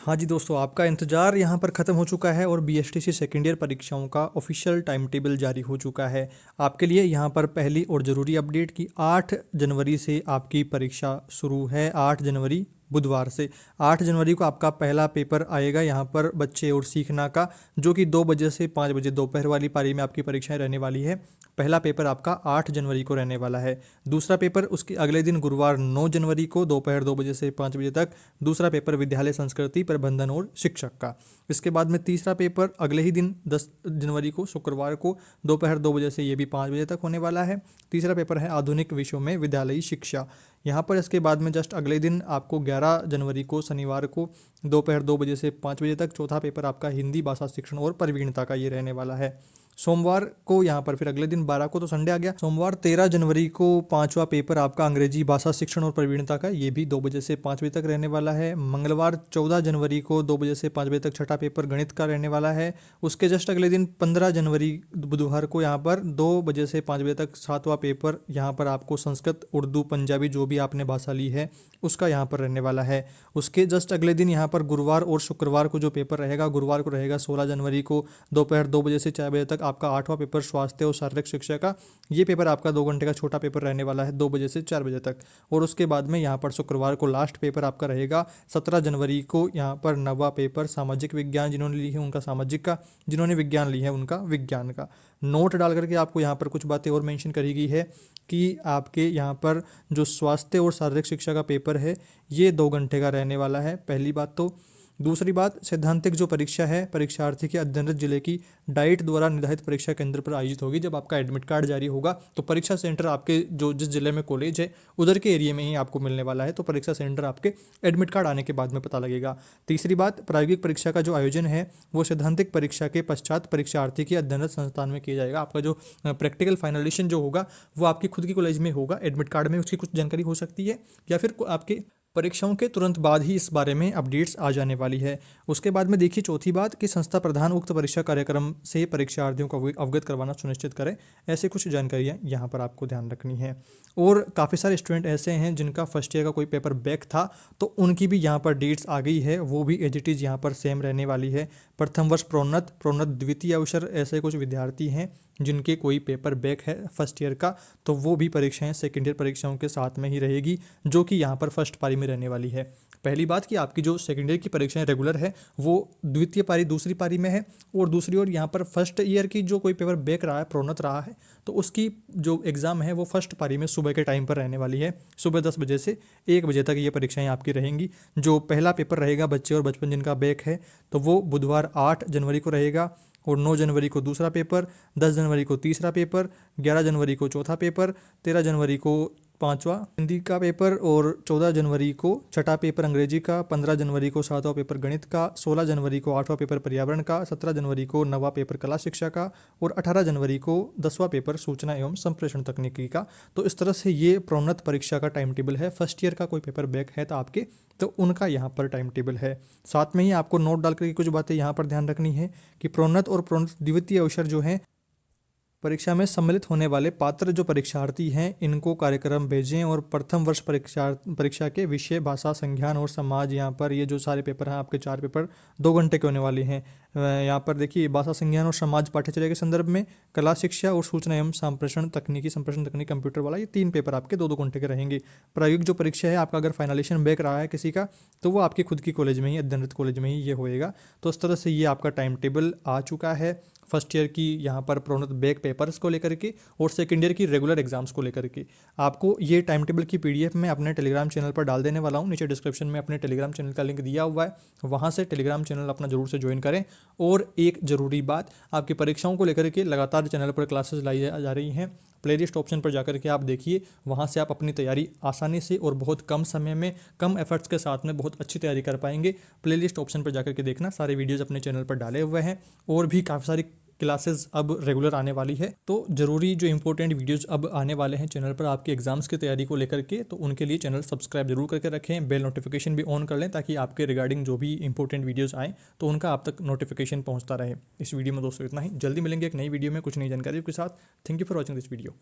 हाँ जी दोस्तों, आपका इंतज़ार यहाँ पर ख़त्म हो चुका है और बीएसटीसी सेकेंड ईयर परीक्षाओं का ऑफिशियल टाइम टेबल जारी हो चुका है। आपके लिए यहाँ पर पहली और ज़रूरी अपडेट कि 8 जनवरी से आपकी परीक्षा शुरू है। 8 जनवरी बुधवार से 8 जनवरी को आपका पहला पेपर आएगा यहाँ पर बच्चे और सीखना का, जो कि 2 बजे से 5 बजे दोपहर वाली पारी में आपकी परीक्षाएं रहने वाली है। पहला पेपर आपका 8 जनवरी को रहने वाला है। दूसरा पेपर उसके अगले दिन गुरुवार 9 जनवरी को दोपहर 2 बजे से 5 बजे तक दूसरा पेपर विद्यालय संस्कृति प्रबंधन और शिक्षक का। इसके बाद में तीसरा पेपर अगले ही दिन 10 जनवरी को शुक्रवार को दोपहर 2 बजे से ये भी 5 बजे तक होने वाला है। तीसरा पेपर है आधुनिक विषयों में विद्यालयी शिक्षा। यहाँ पर इसके बाद में जस्ट अगले दिन आपको 11 जनवरी को शनिवार को दोपहर 2 बजे से 5 बजे तक चौथा पेपर आपका हिंदी भाषा शिक्षण और प्रवीणता का ये रहने वाला है। सोमवार को यहाँ पर फिर अगले दिन 12 को तो संडे आ गया। सोमवार 13 जनवरी को पांचवा पेपर आपका अंग्रेजी भाषा शिक्षण और प्रवीणता का, ये भी 2 बजे से 5 बजे तक रहने वाला है। मंगलवार 14 जनवरी को 2 बजे से 5 बजे तक छठा पेपर गणित का रहने वाला है। उसके जस्ट अगले दिन 15 जनवरी बुधवार को यहाँ पर 2 बजे से 5 बजे तक सातवां पेपर यहाँ पर आपको संस्कृत उर्दू पंजाबी जो भी आपने भाषा ली है उसका यहाँ पर रहने वाला है। उसके जस्ट अगले दिन यहाँ पर गुरुवार और शुक्रवार को जो पेपर रहेगा, गुरुवार को रहेगा 16 जनवरी को दोपहर 2 बजे से 4 बजे तक आपका 8वां पेपर स्वास्थ्य और शारीरिक शिक्षा का। ये पेपर आपका 2 घंटे का छोटा पेपर रहने वाला है 2 बजे से 4 बजे तक। और उसके बाद में यहाँ पर शुक्रवार को लास्ट पेपर आपका रहेगा 17 जनवरी को यहाँ पर 9वां पेपर सामाजिक विज्ञान, जिन्होंने ली है उनका सामाजिक का, जिन्होंने विज्ञान ली है उनका विज्ञान का। नोट डाल करके आपको यहाँ पर कुछ बातें और मेंशन करी गई है कि आपके यहाँ पर जो स्वास्थ्य और शारीरिक शिक्षा का पेपर है ये 2 घंटे का रहने वाला है, पहली बात तो। दूसरी बात, सैद्धांतिक जो परीक्षा है परीक्षार्थी के अध्ययनरत जिले की डाइट द्वारा निर्धारित परीक्षा केंद्र पर आयोजित होगी। जब आपका एडमिट कार्ड जारी होगा तो परीक्षा सेंटर आपके जो जिस जिले में कॉलेज है उधर के एरिया में ही आपको मिलने वाला है, तो परीक्षा सेंटर आपके एडमिट कार्ड आने के बाद में पता लगेगा। तीसरी बात, प्रायोगिक परीक्षा का जो आयोजन है वो सैद्धांतिक परीक्षा के पश्चात परीक्षार्थी के अध्ययनरत संस्थान में किया जाएगा। आपका जो प्रैक्टिकल फाइनलेशन जो होगा वो आपकी खुद की कॉलेज में होगा। एडमिट कार्ड में उसकी कुछ जानकारी हो सकती है या फिर आपके परीक्षाओं के तुरंत बाद ही इस बारे में अपडेट्स आ जाने वाली है। उसके बाद में देखिए चौथी बात कि संस्था प्रधान उक्त परीक्षा कार्यक्रम से परीक्षार्थियों को अवगत करवाना सुनिश्चित करें। ऐसे कुछ जानकारियां यहाँ पर आपको ध्यान रखनी है। और काफ़ी सारे स्टूडेंट ऐसे हैं जिनका फर्स्ट ईयर का कोई पेपर बैक था तो उनकी भी यहाँ पर डेट्स आ गई है, वो भी एज इट इज़ यहाँ पर सेम रहने वाली है। प्रथम वर्ष प्रोन्नत, प्रोन्नत द्वितीय अवसर, ऐसे कुछ विद्यार्थी हैं जिनके कोई पेपर बैक है फर्स्ट ईयर का, तो वो भी परीक्षाएं सेकेंड ईयर परीक्षाओं के साथ में ही रहेगी, जो कि यहाँ पर फर्स्ट पारी में रहने वाली है। पहली बात कि आपकी जो सेकेंड ईयर की परीक्षाएं रेगुलर है वो द्वितीय पारी दूसरी पारी में है, और दूसरी ओर यहाँ पर फर्स्ट ईयर की जो कोई पेपर बैक रहा है, प्रोन्नत रहा है, तो उसकी जो एग्ज़ाम है वो फर्स्ट पारी में सुबह के टाइम पर रहने वाली है। सुबह 10 बजे से 1 बजे तक ये परीक्षाएं आपकी रहेंगी। जो पहला पेपर रहेगा बच्चे और बचपन जिनका बैक है तो वो बुधवार 8 जनवरी को रहेगा, और 9 जनवरी को दूसरा पेपर, 10 जनवरी को तीसरा पेपर, 11 जनवरी को चौथा पेपर, 13 जनवरी को पांचवा हिंदी का पेपर, और 14 जनवरी को छठा पेपर अंग्रेजी का, 15 जनवरी को सातवां पेपर गणित का, 16 जनवरी को 8वां पेपर पर्यावरण का, 17 जनवरी को 9वां पेपर कला शिक्षा का, और 18 जनवरी को 10वां पेपर सूचना एवं संप्रेषण तकनीकी का। तो इस तरह से ये प्रोन्नत परीक्षा का टाइम टेबल है। फर्स्ट ईयर का कोई पेपर बैक है तो आपके, तो उनका यहाँ पर टाइम टेबल है। साथ में ही आपको नोट डाल करके कुछ बातें यहाँ पर ध्यान रखनी है कि प्रोन्नत और प्रोन्नत द्वितीय अवसर जो हैं परीक्षा में सम्मिलित होने वाले पात्र जो परीक्षार्थी हैं इनको कार्यक्रम भेजें। और प्रथम वर्ष परीक्षा के विषय भाषा, संज्ञान और समाज, यहाँ पर ये जो सारे पेपर हैं आपके 4 पेपर 2 घंटे के होने वाले हैं। यहाँ पर देखिए भाषा, संज्ञान और समाज पाठ्यचर्या के संदर्भ में, कला शिक्षा और सूचना एवं संप्रेषण तकनीक कंप्यूटर वाला, ये 3 पेपर आपके 2-2 घंटे के रहेंगे। प्रायोगिक जो परीक्षा है आपका अगर फाइनलेशन बैक रहा है किसी का तो वो आपकी खुद की कॉलेज में ही, अध्ययनरत कॉलेज में ही ये होएगा। तो इस तरह से ये आपका टाइम टेबल आ चुका है फर्स्ट ईयर की यहाँ पर प्रोन्नत बैक पेपर्स को लेकर के और सेकेंड ईयर की रेगुलर एग्जाम्स को लेकर के। आपको ये टाइम टेबल की पीडीएफ मैं अपने टेलीग्राम चैनल पर डाल देने वाला हूँ। नीचे डिस्क्रिप्शन में अपने टेलीग्राम चैनल का लिंक दिया हुआ है, वहाँ से टेलीग्राम चैनल अपना जरूर से ज्वाइन करें। और एक ज़रूरी बात, आपकी परीक्षाओं को लेकर के लगातार चैनल पर क्लासेस लाई जा रही हैं। प्लेलिस्ट ऑप्शन पर जाकर के आप देखिए, वहाँ से आप अपनी तैयारी आसानी से और बहुत कम समय में, कम एफर्ट्स के साथ में बहुत अच्छी तैयारी कर पाएंगे। प्लेलिस्ट ऑप्शन पर जाकर के देखना, सारे वीडियोज़ अपने चैनल पर डाले हुए हैं और भी काफ़ी सारी क्लासेस अब रेगुलर आने वाली है। तो ज़रूरी जो इंपॉर्टेंट वीडियोस अब आने वाले हैं चैनल पर आपके एग्जाम्स की तैयारी को लेकर के, तो उनके लिए चैनल सब्सक्राइब जरूर करके रखें, बेल नोटिफिकेशन भी ऑन कर लें ताकि आपके रिगार्डिंग जो भी इंपॉर्टेंट वीडियोस आएँ तो उनका आप तक नोटिफिकेशन पहुँचता रहे। इस वीडियो में दोस्तों इतना ही, जल्दी मिलेंगे एक नई वीडियो में कुछ नई जानकारियों के साथ। Thank you for watching this video.